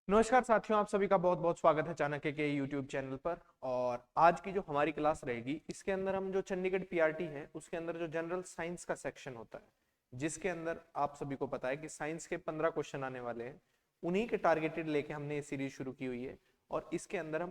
नमस्कार साथियों, आप सभी का बहुत बहुत स्वागत है चाणक्य के यूट्यूब चैनल पर। और आज की जो हमारी क्लास रहेगी इसके अंदर हम जो चंडीगढ़ पीआरटी है उसके अंदर जो जनरल साइंस का सेक्शन होता है, जिसके अंदर आप सभी को पता है कि साइंस के 15 क्वेश्चन आने वाले हैं। उन्हीं के टारगेटेड लेके हमने ये सीरीज शुरू की हुई है और इसके अंदर हम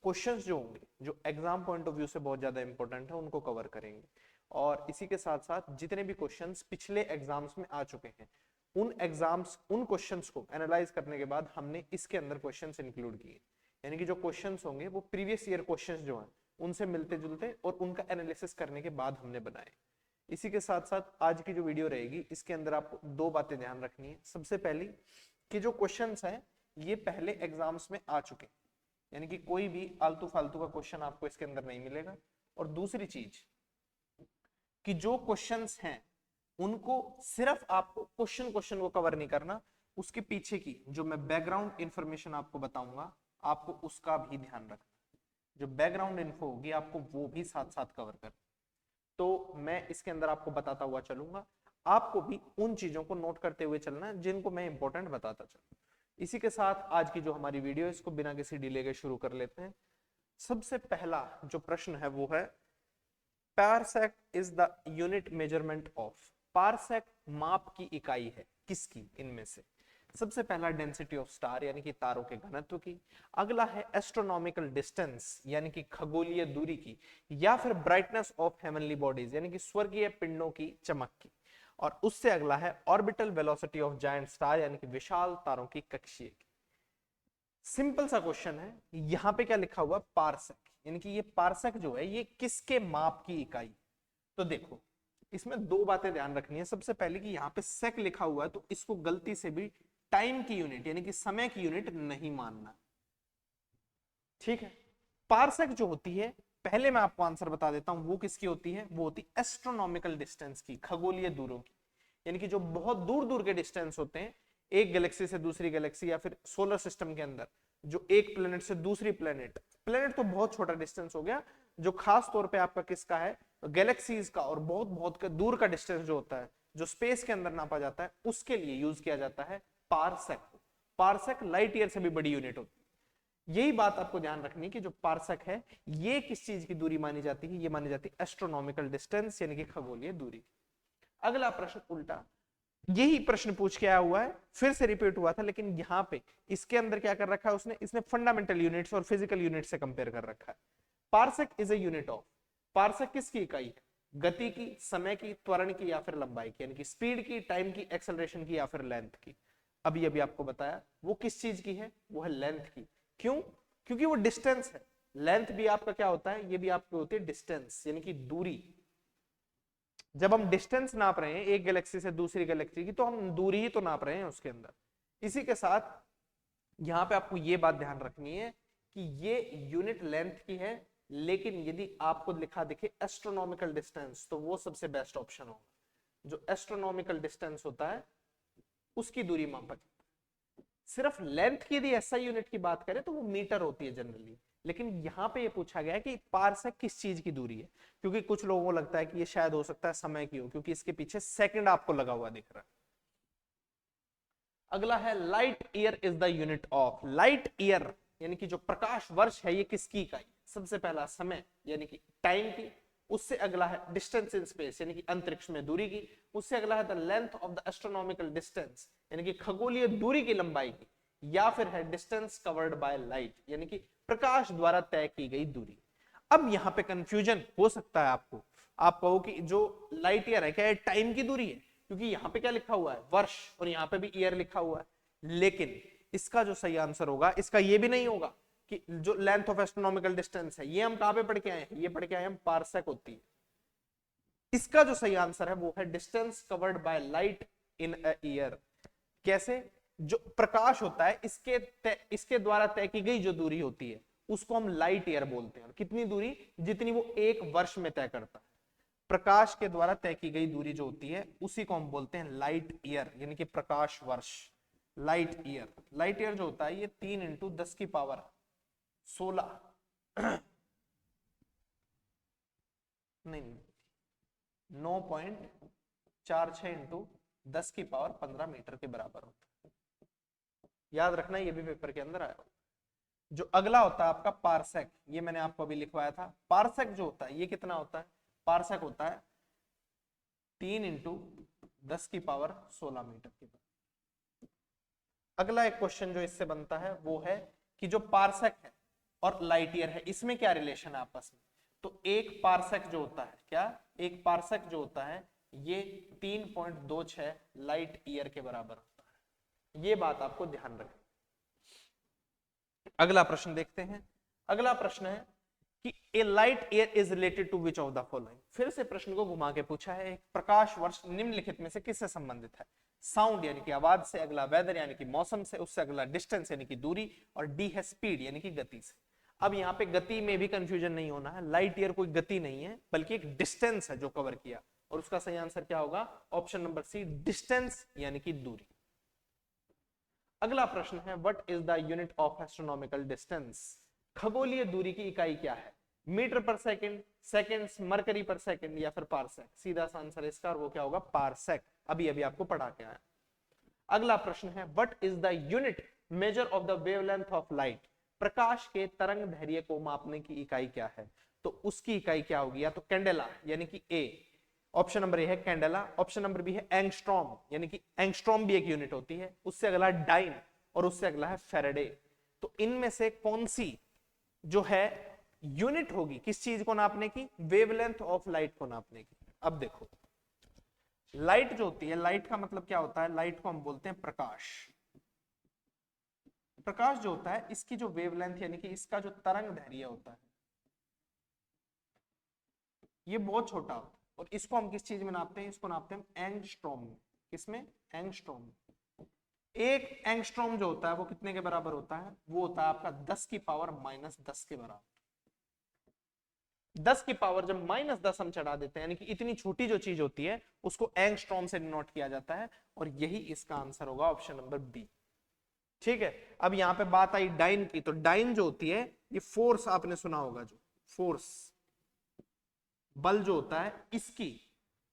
क्वेश्चंस जो होंगे जो एग्जाम पॉइंट ऑफ व्यू से बहुत ज्यादा इंपॉर्टेंट है उनको कवर करेंगे। और इसी के साथ साथ जितने भी क्वेश्चंस पिछले एग्जाम्स में आ चुके हैं उन क्वेश्चंस को एनालाइज करने के बाद हमने इसके अंदर क्वेश्चंस इंक्लूड किए। यानी कि जो क्वेश्चंस होंगे वो प्रीवियस ईयर क्वेश्चंस जो हैं उनसे मिलते जुलते और उनका एनालिसिस करने के बाद हमने बनाए। इसी के साथ साथ आज की जो वीडियो रहेगी इसके अंदर आपको दो बातें ध्यान रखनी है। सबसे पहली कि जो क्वेश्चंस हैं ये पहले एग्जाम्स में आ चुके हैं, यानी कि कोई भी आलतू फालतू का क्वेश्चन आपको इसके अंदर नहीं मिलेगा। और दूसरी चीज कि जो क्वेश्चंस हैं उनको सिर्फ आपको क्वेश्चन क्वेश्चन को कवर नहीं करना, उसके पीछे की जो मैं बैकग्राउंड इंफॉर्मेशन आपको बताऊंगा आपको उसका भी ध्यान रखना। जो बैकग्राउंड इन्फो होगी आपको वो भी साथ साथ कवर करना। तो मैं इसके अंदर आपको बताता हुआ चलूंगा, आपको भी उन चीजों को नोट करते हुए चलना है जिनको मैं इंपॉर्टेंट बताता चलूं। इसी के साथ आज की जो हमारी वीडियो है इसको बिना किसी डिले के शुरू कर लेते हैं। सबसे पहला जो प्रश्न है वो है, parsec is the unit measurement of. Parsec माप की इकाई है किसकी? इनमें से सबसे पहला डेंसिटी ऑफ स्टार यानी कि तारों के घनत्व की, अगला है एस्ट्रोनॉमिकल डिस्टेंस यानी कि खगोलीय दूरी की, या फिर ब्राइटनेस ऑफ हेवनली बॉडीज यानी कि स्वर्गीय पिंडों की चमक की, और उससे अगला है orbital velocity of giant star यानी कि विशाल तारों की कक्षीय की। सिंपल सा क्वेश्चन है। यहां पे क्या लिखा हुआ? पारसेक, यानी कि ये पारसेक जो है ये किसके माप की इकाई? तो देखो इसमें दो बातें ध्यान रखनी है। सबसे पहले कि यहाँ पे सेक लिखा हुआ है तो इसको गलती से भी टाइम की यूनिट यानी कि समय की यूनिट नहीं मानना, ठीक है। पारसेक जो होती है, पहले मैं आपको आंसर बता देता हूं वो किसकी होती है। वो होती एस्ट्रोनॉमिकल डिस्टेंस की, खगोलीय दूरों की। यानी कि जो बहुत दूर दूर के डिस्टेंस होते हैं, एक गैलेक्सी से दूसरी गैलेक्सी या फिर सोलर सिस्टम के अंदर जो एक प्लेनेट से दूसरी प्लेनेट, प्लेनेट तो बहुत छोटा डिस्टेंस हो गया, जो खास तौर पे आपका किसका है, गैलेक्सीज का, और बहुत बहुत दूर का डिस्टेंस जो होता है जो स्पेस के अंदर नापा जाता है उसके लिए यूज किया जाता है पारसेक। पारसेक लाइट ईयर से भी बड़ी यूनिट होती है। यही बात आपको ध्यान रखनी है कि जो पारसेक है ये किस चीज की दूरी मानी जाती है? ये मानी जाती है एस्ट्रोनॉमिकल डिस्टेंस यानी कि खगोलीय दूरी। अगला प्रश्न उल्टा, यही प्रश्न पूछ के आया हुआ है, फिर से रिपीट हुआ था, लेकिन यहां पे इसके अंदर क्या कर रखा है उसने, इसने फंडामेंटल यूनिट्स और फिजिकल यूनिट से कंपेयर कर रखा है। Parsec is a unit of. Parsec किसकी इकाई है? गति की, समय की, त्वरण की या फिर लंबाई की, यानी कि स्पीड की, टाइम की, एक्सेलरेशन की या फिर लेंथ की। अभी अभी आपको बताया वो किस चीज की है, वो है लेंथ की। क्यों? क्योंकि वो डिस्टेंस है। लेंथ भी आपका क्या होता है, ये भी आपकी होती है डिस्टेंस यानी कि दूरी। जब हम डिस्टेंस नाप रहे हैं एक गैलेक्सी से दूसरी गैलेक्सी की तो हम दूरी ही तो नाप रहे हैं उसके अंदर। इसी के साथ यहां पे आपको ये बात ध्यान रखनी है कि ये यूनिट लेंथ की है, लेकिन यदि आपको लिखा दिखे एस्ट्रोनॉमिकल डिस्टेंस तो वो सबसे बेस्ट ऑप्शन होगा। जो एस्ट्रोनॉमिकल डिस्टेंस होता है उसकी दूरी मापा जाती है। सिर्फ लेंथ की यदि एसआई यूनिट की बात करें तो वो मीटर होती है जनरली, लेकिन यहां पे ये पूछा गया है कि पारसेक किस चीज की दूरी है, क्योंकि कुछ लोगों को लगता है कि ये शायद हो सकता है समय की हो, क्योंकि इसके पीछे सेकंड आपको लगा हुआ दिख रहा है। अगला है light year is the unit of. Light year यानी कि जो प्रकाश वर्ष है ये किसकी इकाई? सबसे पहला समय यानी कि टाइम की, उससे अगला है डिस्टेंस इन स्पेस यानी कि अंतरिक्ष में दूरी की, उससे अगला है the length of the astronomical distance यानी कि खगोलीय दूरी की लंबाई की, या फिर है डिस्टेंस कवर्ड बाय लाइट यानी कि प्रकाश द्वारा तय की गई दूरी। अब यहां पे कंफ्यूजन हो सकता है आपको, आप कहो कि जो लाइट ईयर है क्या ये टाइम की दूरी है? क्योंकि यहां पे क्या लिखा हुआ है, वर्ष, और यहां पे भी ईयर लिखा हुआ है। लेकिन इसका जो सही आंसर होगा इसका ये भी नहीं होगा कि जो लेंथ ऑफ एस्ट्रोनॉमिकल डिस्टेंस है, ये हम कहां पे पढ़ के आए हैं, ये पढ़ के आए हम पारसेक होती है। इसका जो सही आंसर है वो है distance covered by light in a year. कैसे? जो प्रकाश होता है इसके द्वारा तय की गई जो दूरी होती है उसको हम लाइट ईयर बोलते हैं। कितनी दूरी? जितनी वो एक वर्ष में तय करता है। प्रकाश के द्वारा तय की गई दूरी जो होती है उसी को हम बोलते हैं लाइट ईयर यानी कि प्रकाश वर्ष। लाइट ईयर, लाइट ईयर जो होता है ये 3 × 10⁻16 नहीं, 9.46 × 10⁻15 मीटर के बराबर होता है। याद रखना, ये भी पेपर के अंदर आया हो। जो अगला होता है आपका पारसेक, ये मैंने आपको अभी लिखवाया था। पारसेक जो होता है ये कितना होता है? पारसेक होता है 3 इंटू 10⁻16 मीटर के। अगला एक क्वेश्चन जो इससे बनता है वो है कि जो पारसेक है और लाइट ईयर है, इसमें क्या रिलेशन है आपस में? तो एक पारसेक जो होता है, क्या एक पारसेक जो होता है ये 3.26 लाइट ईयर के बराबर होता है। ये बात आपको ध्यान रखें। अगला प्रश्न देखते हैं। अगला प्रश्न है कि a light year is related to which of the following. फिर से प्रश्न को घुमा के पूछा है, प्रकाश वर्ष निम्नलिखित में से किससे संबंधित है? साउंड यानी कि आवाज से, अगला वेदर यानी कि मौसम से, उससे अगला डिस्टेंस यानी कि दूरी, और डी है स्पीड यानी कि गति से। अब यहाँ पे गति में भी कंफ्यूजन नहीं होना है, लाइट ईयर कोई गति नहीं है बल्कि एक डिस्टेंस है जो कवर किया, और उसका सही आंसर क्या होगा? ऑप्शन नंबर सी, डिस्टेंस यानी कि दूरी। अगला प्रश्न है what is the unit of astronomical distance. खगोलीय दूरी की इकाई क्या है? मीटर पर सेकंड, सेकंड्स, मरकरी पर सेकंड, या फिर पारसेक। सीधा सा आंसर इसका वो क्या होगा? पारसेक। अभी अभी आपको पढ़ा के आया। अगला प्रश्न है what is the unit measure of the wavelength of light. प्रकाश के तरंग दैर्घ्य को मापने की इकाई क्या है? तो उसकी इकाई क्या होगी? या तो कैंडेला यानी कि ए, ऑप्शन नंबर ए है कैंडेला, ऑप्शन नंबर बी है एंगस्ट्रॉम यानी कि एंगस्ट्रॉम भी एक यूनिट होती है, उससे अगला डाइन, और उससे अगला है फेरेडे। तो इनमें से कौन सी जो है यूनिट होगी किस चीज को नापने की? वेवलेंथ ऑफ लाइट को नापने की। अब देखो, लाइट जो होती है, लाइट का मतलब क्या होता है? लाइट को हम बोलते हैं प्रकाश। प्रकाश जो होता है इसकी जो वेवलेंथ यानी कि इसका जो तरंग दैर्घ्य होता है ये बहुत छोटा होता है, और इसको हम किस चीज में नापते हैं? इसको नापते हैं एंगस्ट्रॉम में। किसमें? एंगस्ट्रॉम में। एक एंगस्ट्रॉम जो होता है वो कितने के बराबर होता है? वो होता है आपका 10⁻−10 के बराबर। 10 की पावर जब -10 हम चढ़ा देते हैं, यानी कि इतनी छोटी जो चीज होती है उसको एंगस्ट्रॉम से डिनोट किया जाता है, और यही इसका आंसर होगा ऑप्शन नंबर बी। ठीक है, अब यहां पे बात आई डाइन की, तो डाइन जो होती है ये फोर्स, आपने सुना होगा, जो फोर्स बल जो होता है इसकी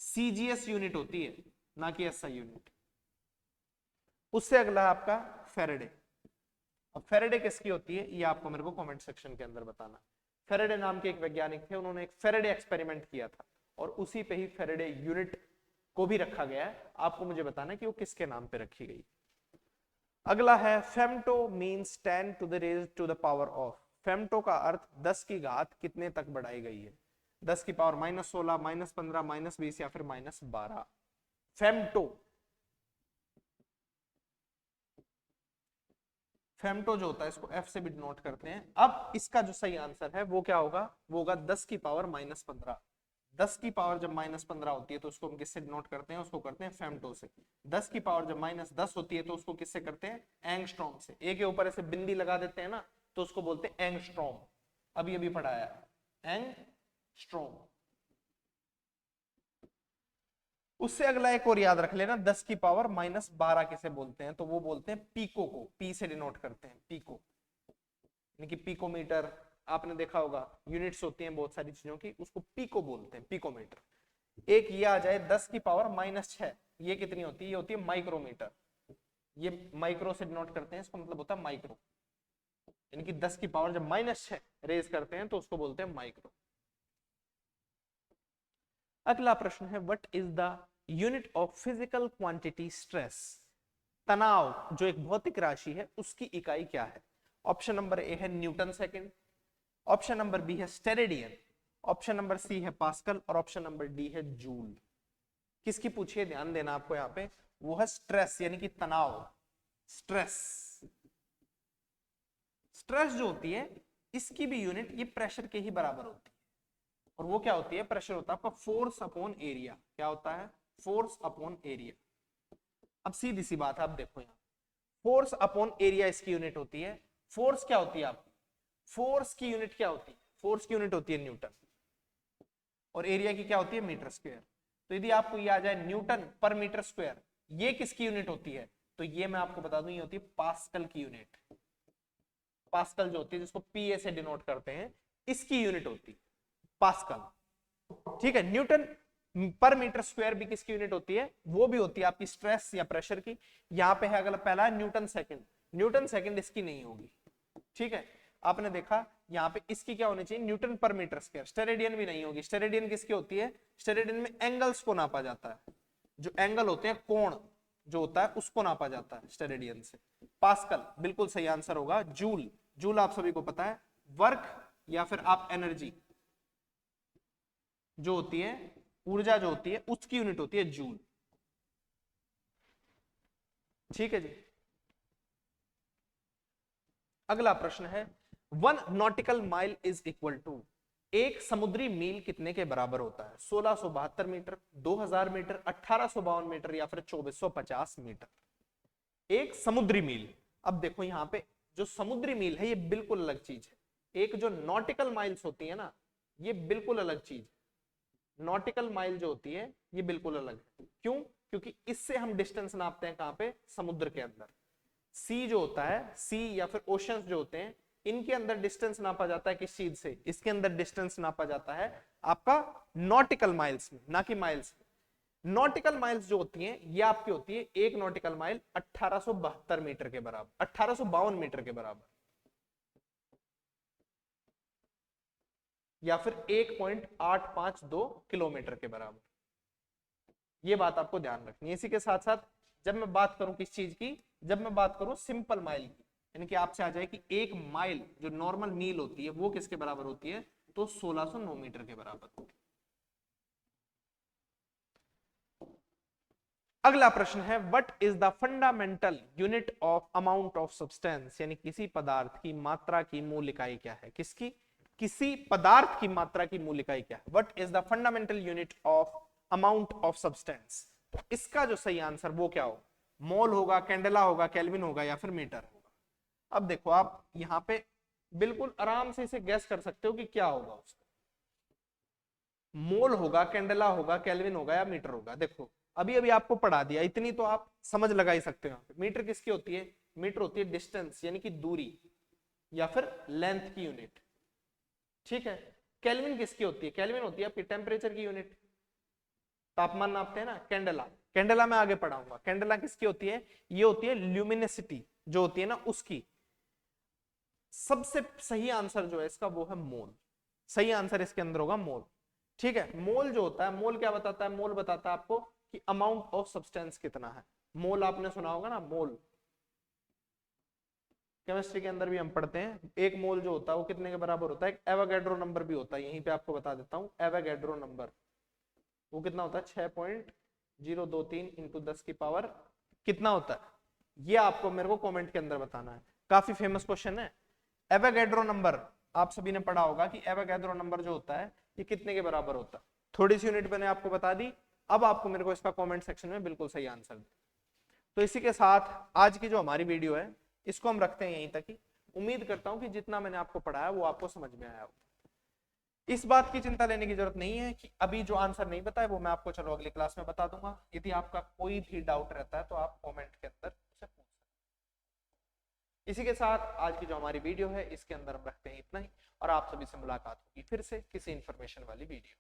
सीजीएस यूनिट होती है, ना कि एसआई यूनिट। उससे अगला आपका फेरेडे। अब फेरेडे किसकी होती है ये आपको मेरे को कमेंट सेक्शन के अंदर बताना। फेरेडे नाम के एक वैज्ञानिक थे, उन्होंने एक फेरेडे एक्सपेरिमेंट किया था, और उसी पे ही फेरेडे यूनिट को भी रखा गया है। आपको मुझे बताना कि वो किसके नाम पे रखी गई। अगला है femto means 10 to the raise to the power of. Femto का अर्थ 10 की घात कितने तक बढ़ाई गई है? 10 की पावर -16, -15, -20 या फिर -12। फेम्टो, फेम्टो जो होता है इसको एफ से भी नोट करते हैं। अब इसका जो सही आंसर है वो क्या होगा? वो होगा 10 की पावर -15। 10 की पावर जब -15 होती है तो उसको हम किससे डिनोट करते हैं? उसको करते हैं फेम्टो से। 10 की पावर जब -10 होती है तो उसको किससे करते हैं? एंगस्ट्रॉम से। ए के ऊपर ऐसे बिंदी लगा देते हैं ना, तो उसको बोलते हैं एंगस्ट्रॉम। अभी अभी पढ़ाया एंगस्ट्रॉम। उससे अगला एक और याद रख लेना, 10 की पावर -12 किसे बोलते हैं? तो वो बोलते हैं पीको को। पी से डिनोट करते हैं, पीको यानी कि पिकोमीटर। आपने देखा होगा यूनिट्स होती हैं बहुत सारी चीजों की, उसको पीको बोलते हैं, पिकोमीटर। एक ये आ जाए 10 की पावर -6, ये कितनी होती है? ये होती है माइक्रोमीटर। ये माइक्रो से डिनोट करते हैं, इसका मतलब होता है माइक्रो, यानी कि 10 की पावर जब -6 रेज करते हैं तो उसको बोलते हैं माइक्रो। अगला प्रश्न है what is the unit of physical quantity stress. तनाव जो एक भौतिक राशि है उसकी इकाई क्या है? ऑप्शन नंबर ए है newton second, option number B है स्टेरेडियन, ऑप्शन नंबर सी है पास्कल, और ऑप्शन नंबर डी है जूल। किसकी पूछिए? ध्यान देना आपको यहाँ पे, वो है स्ट्रेस यानी कि तनाव। स्ट्रेस, स्ट्रेस जो होती है इसकी भी यूनिट ये प्रेशर के ही बराबर होती है, और वो क्या होती है? प्रेशर होता है आपका फोर्स अपॉन एरिया। क्या होता है? Force upon area. अब सीधी सी बात है, अब देखो यहाँ फोर्स अपॉन एरिया इसकी यूनिट होती है। फोर्स क्या होती है आपकी? फोर्स की यूनिट क्या होती है? फोर्स की यूनिट होती है न्यूटन, और एरिया की क्या होती है? Metre square. तो यदि आपको ये आ जाए न्यूटन पर मीटर स्क्वायर, ये किसकी यूनिट होती है? तो ये मैं आपको बता दूं ये होती है पास्कल की यूनिट। पास्कल जो होती है जिसको पीए से डिनोट करते हैं, इसकी यूनिट होती है पास्कल। ठीक है, न्यूटन पर मीटर स्क्वायर भी किसकी यूनिट होती है? वो भी होती है आपकी स्ट्रेस या प्रेशर की। यहां पे है अगला पहला न्यूटन सेकंड। न्यूटन सेकंड इसकी नहीं होगी। ठीक है, आपने देखा यहाँ पे इसकी क्या होनी चाहिए, न्यूटन पर मीटर स्क्वायर। स्टेरेडियन भी नहीं होगी। स्टेरेडियन किसकी होती है, स्टेरेडियन में एंगल्स को नापा जाता है, जो एंगल होते हैं, कोण जो होता है उसको नापा जाता है स्टेरेडियन से। पास्कल बिल्कुल सही आंसर होगा। जूल, जूल आप सभी को पता है, वर्क या फिर आप एनर्जी जो होती है, ऊर्जा जो होती है, उसकी यूनिट होती है जूल। ठीक है जी। अगला प्रश्न है 1 nautical mile is equal to, एक समुद्री मील कितने के बराबर होता है? 1672 मीटर, 2000 मीटर, 1852 मीटर या फिर 2450 मीटर। एक समुद्री मील। अब देखो यहाँ पे जो समुद्री मील है ये बिल्कुल अलग चीज है। एक जो नॉटिकल माइल्स होती है ना, ये बिल्कुल अलग चीज है। नॉटिकल माइल जो होती है ये बिल्कुल अलग है। क्यों? क्योंकि इससे हम डिस्टेंस नापते हैं कहां पे, समुद्र के अंदर। सी जो होता है, सी या फिर ओशंस जो होते हैं, इनके अंदर डिस्टेंस नापा जाता है किस चीज से, इसके अंदर डिस्टेंस नापा जाता है आपका नॉटिकल माइल्स में, ना कि माइल्स में। नॉटिकल माइल्स जो होती हैं ये आपकी होती है, एक नॉटिकल माइल 1872 मीटर के बराबर, 1852 मीटर के बराबर, या फिर 1.852 किलोमीटर के बराबर। ये बात आपको ध्यान रखनी है। इसी के साथ साथ जब मैं बात करूं किस चीज की, जब मैं बात करूं सिंपल माइल की, यानी कि आपसे आ जाए कि एक माइल जो नॉर्मल मील होती है वो किसके बराबर होती है, तो 1609 मीटर के बराबर होती है। अगला प्रश्न है what is the fundamental unit of amount of substance, यानी किसी पदार्थ की मात्रा की मूल इकाई क्या है? किसकी? किसी पदार्थ की मात्रा की मूल इकाई क्या है? What is the fundamental unit of amount of substance. तो इसका जो सही आंसर वो क्या होगा, मोल होगा, कैंडेला होगा, केल्विन होगा या फिर मीटर होगा। अब देखो आप यहाँ पे बिल्कुल आराम से इसे गैस कर सकते हो कि क्या होगा उसका। मोल होगा, कैंडेला होगा, केल्विन होगा या मीटर होगा। देखो अभी अभी आपको पढ़ा दिया, इतनी तो आप समझ लगा ही सकते हो। मीटर किसकी होती है? मीटर होती है डिस्टेंस यानी कि दूरी या फिर लेंथ की यूनिट। ठीक है। केल्विन किसकी होती है? केल्विन होती है आपकी टेम्परेचर की यूनिट, तापमान नापते हैं ना। कैंडेला, कैंडेला मैं आगे पढ़ाऊंगा। कैंडेला किसकी होती है? ये होती है ल्यूमिनेसिटी जो होती है ना उसकी। सबसे सही आंसर जो है इसका वो है मोल। सही आंसर इसके अंदर होगा मोल। ठीक है। मोल जो होता है, मोल क्या बताता है? मोल बताता है आपको कि अमाउंट ऑफ सब्सटेंस कितना है। मोल आपने सुना होगा ना, मोल केमिस्ट्री के अंदर भी हम पढ़ते हैं। एक मोल जो होता है वो कितने के बराबर होता है? एक एवोगैड्रो नंबर भी होता है, यहीं पे आपको बता देता हूं। एवोगैड्रो नंबर वो कितना होता है? 6.023 इंटू 10 की पावर कितना होता है? ये आपको मेरे को कमेंट के अंदर बताना है। काफी फेमस क्वेश्चन है। एवोगैड्रो नंबर आप सभी ने पढ़ा होगा कि एवोगैड्रो नंबर जो होता है ये कितने के बराबर होता है। थोड़ी सी यूनिट मैंने आपको बता दी, अब आपको मेरे को इसका कमेंट सेक्शन में बिल्कुल सही आंसर दे। तो इसी के साथ आज की जो हमारी वीडियो है इसको हम रखते हैं यहीं तक ही। उम्मीद करता हूं कि जितना मैंने आपको पढ़ाया वो आपको समझ में आया हो। इस बात की चिंता लेने की जरूरत नहीं है कि अभी जो आंसर नहीं बताया वो मैं आपको चलो अगली क्लास में बता दूंगा। यदि आपका कोई भी डाउट रहता है तो आप कमेंट के अंदर उसे पूछ सकते हैं। इसी के साथ आज की जो हमारी वीडियो है इसके अंदर हम रखते हैं इतना ही, और आप सभी से मुलाकात होगी फिर से किसी इंफॉर्मेशन वाली वीडियो।